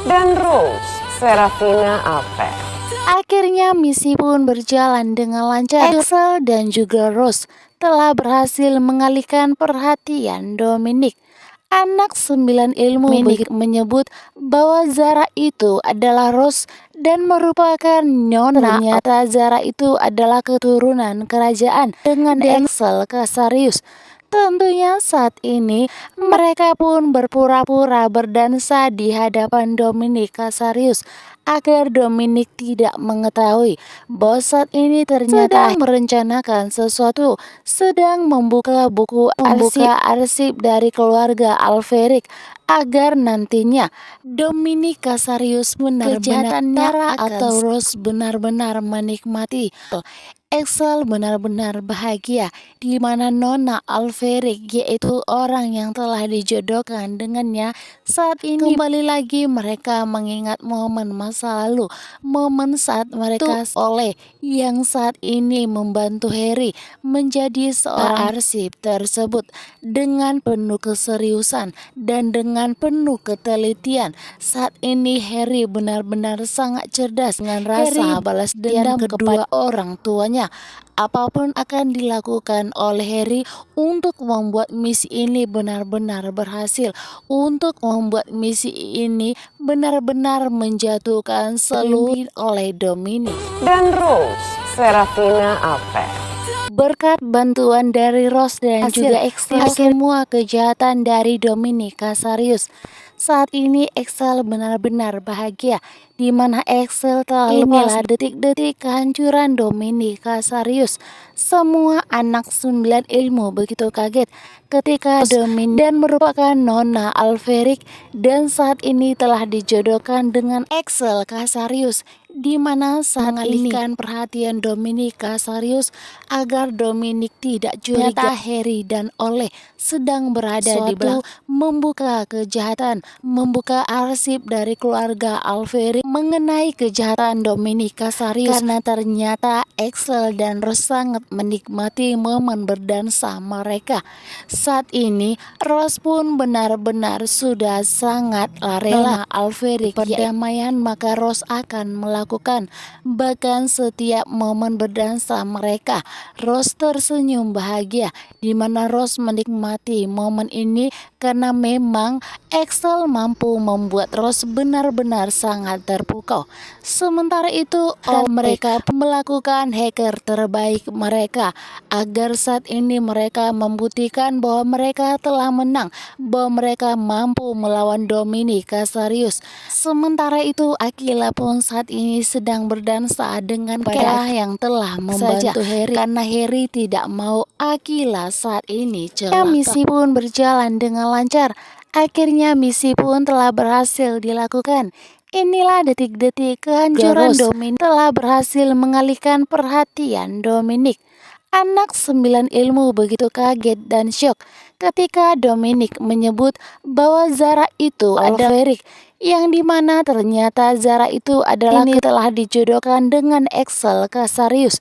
dan Rose Serafina Affair. Akhirnya misi pun berjalan dengan lancar. Axel dan juga Rose telah berhasil mengalihkan perhatian Dominic. Anak 9 ilmu menyebut bahwa Zara itu adalah Rose dan merupakan nona. Ternyata Zara itu adalah keturunan kerajaan dengan Axel Casarius. Tentunya saat ini mereka pun berpura-pura berdansa di hadapan Dominic Casarius agar Dominic tidak mengetahui bahwa saat ini ternyata sedang merencanakan sesuatu, sedang membuka buku arsip dari keluarga Alferic agar nantinya Dominic Casarius benar-benar atau Rose benar-benar menikmati. Axel benar-benar bahagia di mana Nona Alferic yaitu orang yang telah dijodohkan dengannya saat ini kembali lagi mereka mengingat momen masa lalu, momen saat mereka oleh yang saat ini membantu Harry menjadi seorang arsip tersebut dengan penuh keseriusan dan dengan penuh ketelitian. Saat ini Harry benar-benar sangat cerdas dengan rasa balas dendam kepada orang tuanya. Apapun akan dilakukan oleh Harry untuk membuat misi ini benar-benar berhasil, untuk membuat misi ini benar-benar menjatuhkan seluruh oleh Dominic dan Rose Serafina Affair. Berkat bantuan dari Rose dan juga Axel, semua kejahatan dari Dominic Casarius. Saat ini Axel benar-benar bahagia di mana Axel telah inilah detik-detik kehancuran Dominic Casarius. Semua anak 9 ilmu begitu kaget ketika Dominic dan merupakan Nona Alferic dan saat ini telah dijodohkan dengan Axel Casarius, di mana mengalihkan perhatian Dominic Casarius agar Dominic tidak curiga Harry dan Oleh sedang berada di belakang membuka kejahatan, membuka arsip dari keluarga Alferic mengenai kejahatan Dominic Casarius, karena ternyata Axel dan Rose sangat menikmati momen berdansa mereka. Saat ini Rose pun benar-benar sudah sangat rela Alferic perdamaian, maka Rose akan melakukan bahkan setiap momen berdansa mereka Rose tersenyum bahagia di mana Rose menikmati momen ini karena memang Axel mampu membuat Rose benar-benar sangat terpukau. Sementara itu mereka melakukan hacker terbaik mereka agar saat ini mereka membuktikan bahwa mereka telah menang, bahwa mereka mampu melawan Dominic Casarius. Sementara itu Aquila pun saat ini sedang berdansa dengan Kela yang telah membantu Harry karena Harry tidak mau Aquila saat ini celaka. Misi pun berjalan dengan lancar. Akhirnya misi pun telah berhasil dilakukan. Inilah detik-detik kehancuran Dominic telah berhasil mengalihkan perhatian Dominic. Anak 9 ilmu begitu kaget dan syok ketika Dominic menyebut bahwa Zara itu adalah Alferic, yang dimana ternyata Zara itu adalah telah dijodohkan dengan Axel Casarius.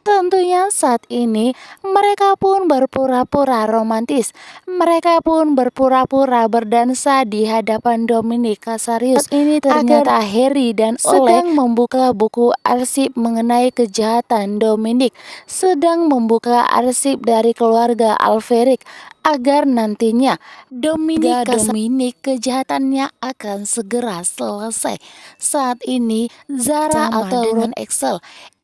Tentunya saat ini mereka pun berpura-pura romantis. Mereka pun berpura-pura berdansa di hadapan Dominic Casarius. Saat ini ternyata Harry dan sedang membuka buku arsip mengenai kejahatan Dominic, sedang membuka arsip dari keluarga Alferic agar nantinya Dominic kejahatannya akan segera selesai. Saat ini Zara atau dengan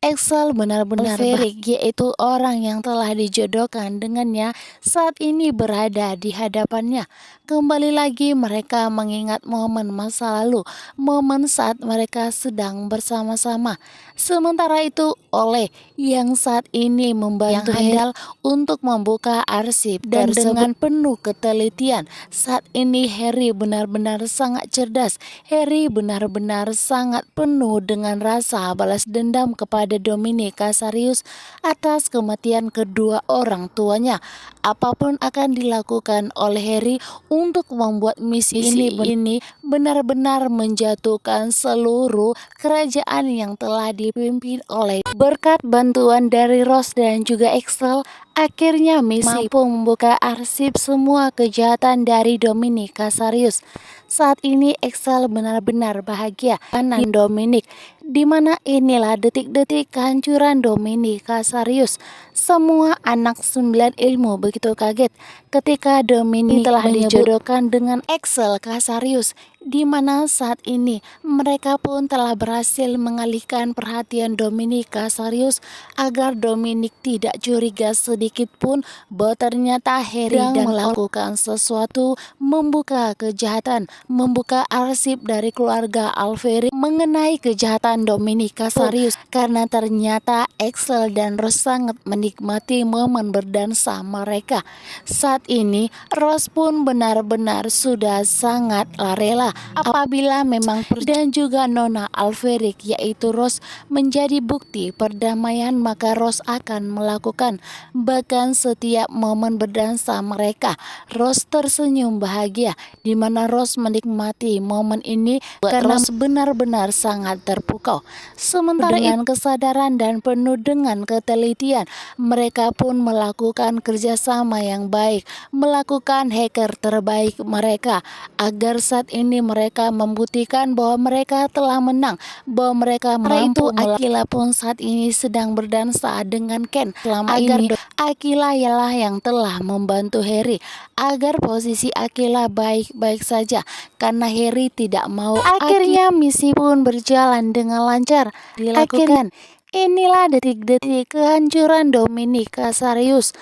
Axel benar-benar Alferic yaitu orang yang telah dijodohkan dengannya saat ini berada di hadapannya. Kembali lagi mereka mengingat momen masa lalu, momen saat mereka sedang bersama-sama. Sementara itu Oleh yang saat ini membantu handal untuk membuka arsip dan dengan penuh ketelitian. Saat ini Harry benar-benar sangat cerdas. Harry benar-benar sangat penuh dengan rasa balas dendam kepada Dominic Casarius atas kematian kedua orang tuanya. Apapun akan dilakukan oleh Harry untuk membuat misi ini benar-benar menjatuhkan seluruh kerajaan yang telah dipimpin oleh. Berkat bantuan dari Rose dan juga Axel, Akhirnya misi mampu membuka arsip semua kejahatan dari Dominic Casarius. Saat ini Excel benar-benar bahagia dengan Dominic, di mana inilah detik-detik kehancuran Dominic Casarius. Semua anak 9 ilmu begitu kaget ketika Dominic telah dijodohkan dengan Excel Casarius, di mana saat ini mereka pun telah berhasil mengalihkan perhatian Dominic Casarius agar Dominic tidak curiga sedikit pun bahwa ternyata Harry dan melakukan sesuatu, membuka kejahatan, membuka arsip dari keluarga Alferi mengenai kejahatan Dominic Casarius, karena ternyata Excel dan Rose sangat menikmati momen berdansa mereka. Saat ini Rose pun benar-benar sudah sangat rela apabila memang dan juga Nona Alferic, yaitu Rose menjadi bukti perdamaian, maka Rose akan melakukan. Bahkan setiap momen berdansa mereka, Rose tersenyum bahagia, di mana Rose menikmati momen ini karena Rose benar-benar sangat terpukau. Sementara dengan kesadaran dan penuh dengan ketelitian, mereka pun melakukan kerjasama yang baik, melakukan hacker terbaik mereka agar saat ini mereka membuktikan bahwa mereka telah menang, bahwa mereka mampu. Akila pun saat ini sedang berdansa dengan Ken. Selama ini Akila ialah yang telah membantu Harry agar posisi Akila baik-baik saja karena Harry tidak mau. Akhirnya misi pun berjalan dengan lancar dilakukan. Inilah detik-detik kehancuran Dominic Casarius.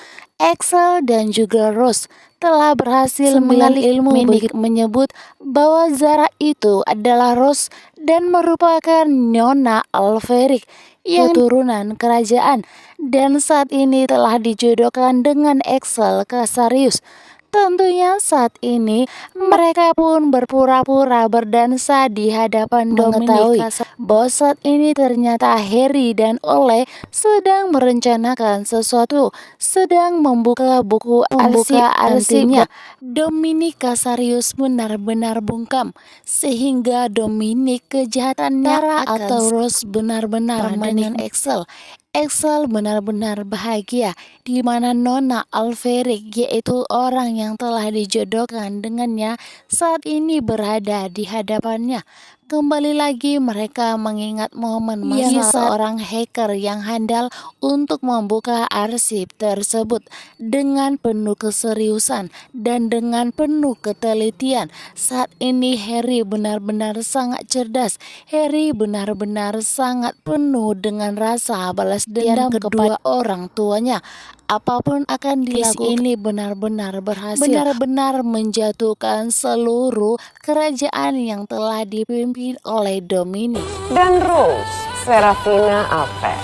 Excel dan juga Rose telah berhasil mengalih ilmu menyebut bahwa Zara itu adalah Rose dan merupakan Nona Alferic yang keturunan kerajaan dan saat ini telah dijodohkan dengan Excel Casarius. Tentunya saat ini mereka pun berpura-pura berdansa di hadapan Dominic bahwa saat ini ternyata Harry dan Ole sedang merencanakan sesuatu, sedang membuka buku arsipnya. Dominic Casarius benar-benar bungkam sehingga Dominic kejahatannya atau Rose benar-benar dengan Excel. Excel benar-benar bahagia, di mana Nona Alferic, yaitu orang yang telah dijodohkan dengannya, saat ini berada di hadapannya. Kembali lagi mereka mengingat momen masa seorang hacker yang handal untuk membuka arsip tersebut dengan penuh keseriusan dan dengan penuh ketelitian. Saat ini Harry benar-benar sangat cerdas. Harry benar-benar sangat penuh dengan rasa balas dendam kepada orang tuanya. Apapun akan dilakukan, ini benar-benar berhasil, benar-benar menjatuhkan seluruh kerajaan yang telah dipimpin oleh Dominic dan Rose Serafina Affair.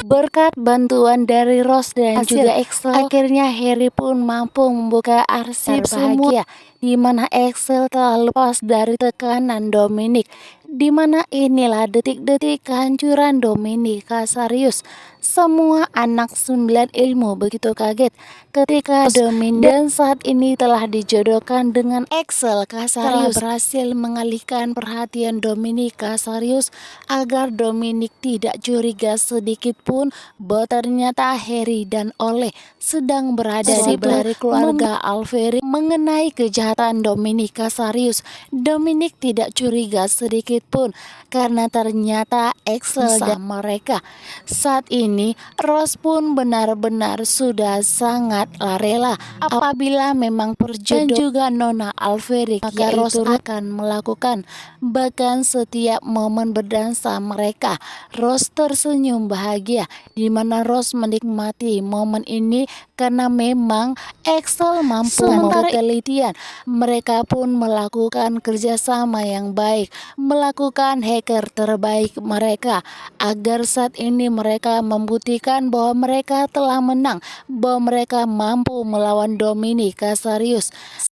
Berkat bantuan dari Rose dan juga Excel, akhirnya Harry pun mampu membuka arsip semua, di mana Excel telah lepas dari tekanan Dominic, di mana inilah detik-detik kehancuran Dominic Casarius. Semua anak 9 ilmu begitu kaget ketika Dominic dan saat ini telah dijodohkan dengan Excel Casarius, berhasil mengalihkan perhatian Dominic Casarius agar Dominic tidak curiga sedikit pun bahwa ternyata Harry dan Ole sedang berada di belakang keluarga Alferi mengenai kejahatan Dominic Casarius. Dominic tidak curiga sedikit pun karena ternyata Excel dan mereka. Saat ini Rose pun benar-benar sudah sangat rela apabila memang perjodohan juga Nona Alferic, maka Rose akan melakukan. Bahkan setiap momen berdansa mereka, Rose tersenyum bahagia, di mana Rose menikmati momen ini karena memang Excel mampu ketelitian. Mereka pun melakukan kerjasama yang baik, melakukan hacker terbaik mereka agar saat ini mereka membuktikan bahwa mereka telah menang, bahwa mereka mampu melawan Dominic Casarius.